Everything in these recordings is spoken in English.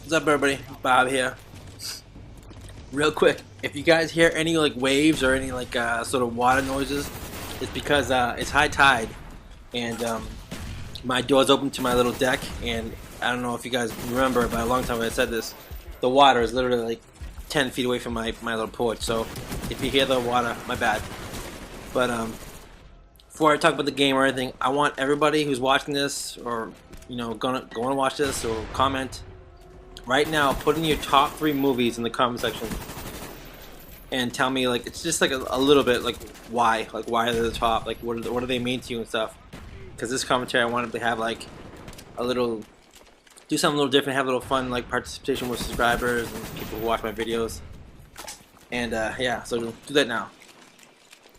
What's up, everybody? Bob here. Real quick, if you guys hear any like waves or any like sort of water noises, it's because it's high tide, and my door's open to my little deck, and I don't know if you guys remember, but a long time ago I said this. The water is literally like 10 feet away from my little porch, so if you hear the water, my bad. But before I talk about the game or anything, I want everybody who's watching this, or gonna watch this, or comment right now, put in your top 3 movies in the comment section and tell me, like, it's just like a little bit like why are they the top, like what do they mean to you and stuff. Because this commentary, I wanted to have like a little, do something a little different, have a little fun, like participation with subscribers and people who watch my videos. And yeah, so do that now.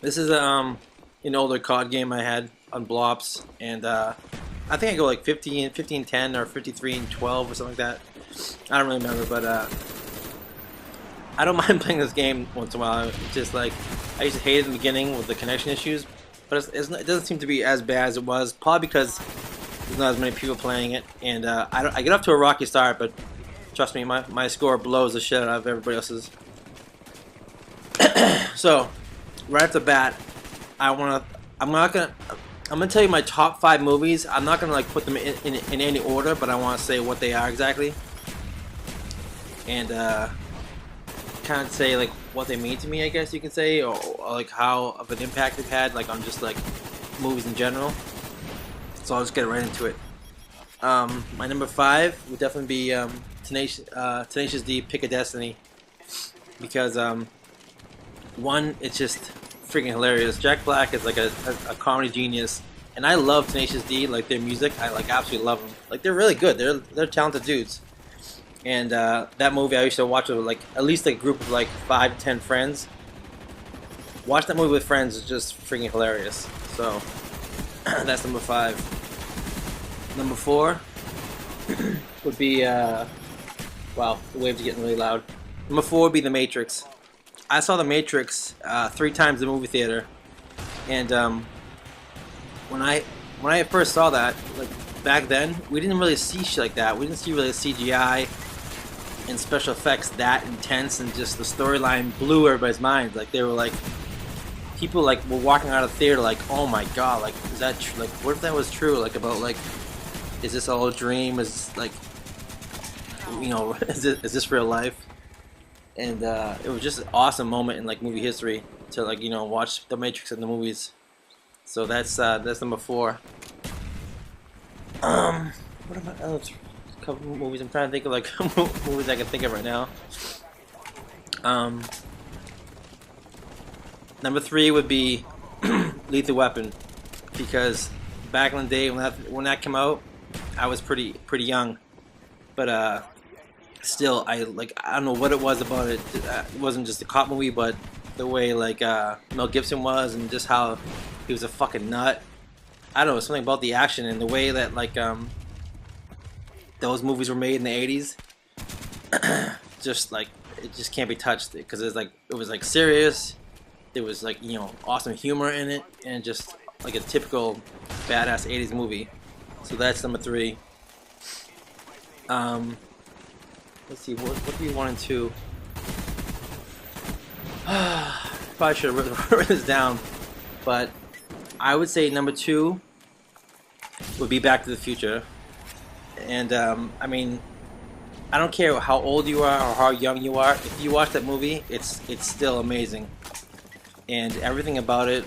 This is an older card game I had on Blops, and I think I go like 50-10 or 53-12 or something like that. I don't really remember, but I don't mind playing this game once in a while. It's just like, I used to hate it in the beginning with the connection issues, but it doesn't seem to be as bad as it was, probably because there's not as many people playing it, and I get off to a rocky start, but trust me, my score blows the shit out of everybody else's. So, right off the bat, I'm gonna tell you my top 5 movies. I'm not gonna like put them in any order, but I want to say what they are exactly, and kind of say like what they mean to me, I guess you can say, or like how of an impact they've had, like on just like movies in general. So I'll just get right into it. My number 5 would definitely be Tenacious D, Pick a Destiny, because one, it's just freaking hilarious. Jack Black is like a comedy genius, and I love Tenacious D, like their music. I like absolutely love them. Like they're really good. They're talented dudes. And that movie I used to watch with like at least a group of like 5 to 10 friends. Watch that movie with friends is just freaking hilarious. So that's number 5. Number 4 would be wow, the waves are getting really loud. Number 4 would be The Matrix. I saw The Matrix 3 times in the movie theater, and when I first saw that, like back then, we didn't really see shit like that. We didn't see really CGI and special effects that intense, and just the storyline blew everybody's minds. Like they were like, people like were walking out of the theater like, oh my god, like is that true? Like what if that was true? Like about like, is this all a dream? Is like, is this real life? And it was just an awesome moment in like movie history to like watch The Matrix in the movies. So that's number 4. What are my other couple movies? I'm trying to think of like movies I can think of right now. Number 3 would be Lethal Weapon, because back in the day when that came out, I was pretty young, but still, I don't know what it was about it. It wasn't just a cop movie, but the way like Mel Gibson was, and just how he was a fucking nut. I don't know, something about the action and the way that like those movies were made in the 80s. Just like it just can't be touched, because it was like serious. There was like awesome humor in it, and just like a typical badass 80s movie. So that's number 3. Let's see, what do you want to? Probably should have written this down, but I would say number 2 would be Back to the Future. And I mean, I don't care how old you are or how young you are. If you watch that movie, it's still amazing, and everything about it,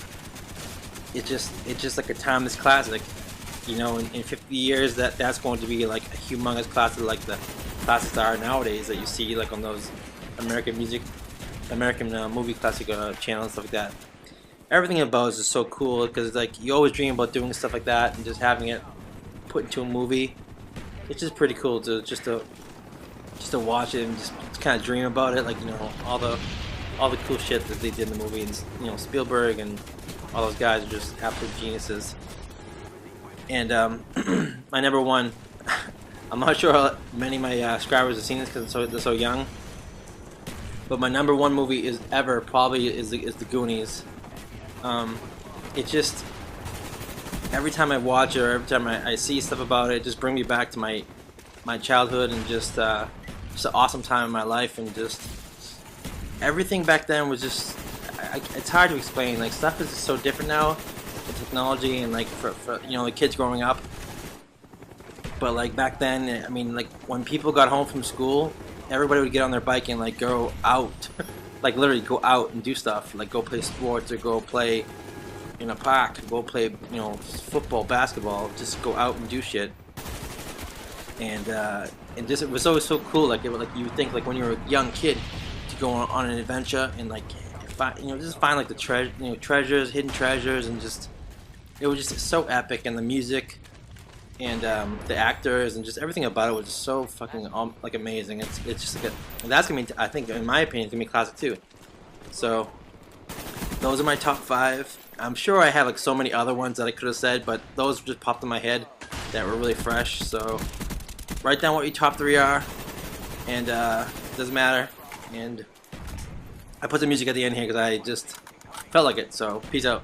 it's just like a timeless classic. In 50 years, that's going to be like a humongous classic, like the classics are nowadays that you see like on those American movie classic channels and stuff like that. Everything about it is so cool, because like you always dream about doing stuff like that, and just having it put into a movie. It's just pretty cool to just to watch it and just kind of dream about it, like all the cool shit that they did in the movie. And Spielberg and all those guys are just absolute geniuses. And my number 1, I'm not sure how many of my subscribers have seen this because they're so young, but my number 1 movie probably is the Goonies. It just, every time I watch it, or every time I see stuff about it, it just brings me back to my childhood, and just just an awesome time in my life, and just everything back then was just it's hard to explain. Like, stuff is just so different now, the technology, and like for you know, the kids growing up. But like back then, I mean, like when people got home from school, everybody would get on their bike and like go out, like literally go out and do stuff, like go play sports or go play in a park, go play, you know, football, basketball, just go out and do shit. And just it was always so cool. Like you would think, like when you were a young kid, to go on an adventure and like find, you know, just find like the treasures, hidden treasures, and just it was just so epic. And the music and the actors and just everything about it was just so fucking like amazing. It's just like that's gonna be, I think, in my opinion, it's gonna be a classic too. So those are my top 5. I'm sure I have like so many other ones that I could have said, but those just popped in my head that were really fresh. So write down what your top 3 are, and it doesn't matter. And I put the music at the end here because I just felt like it. So peace out.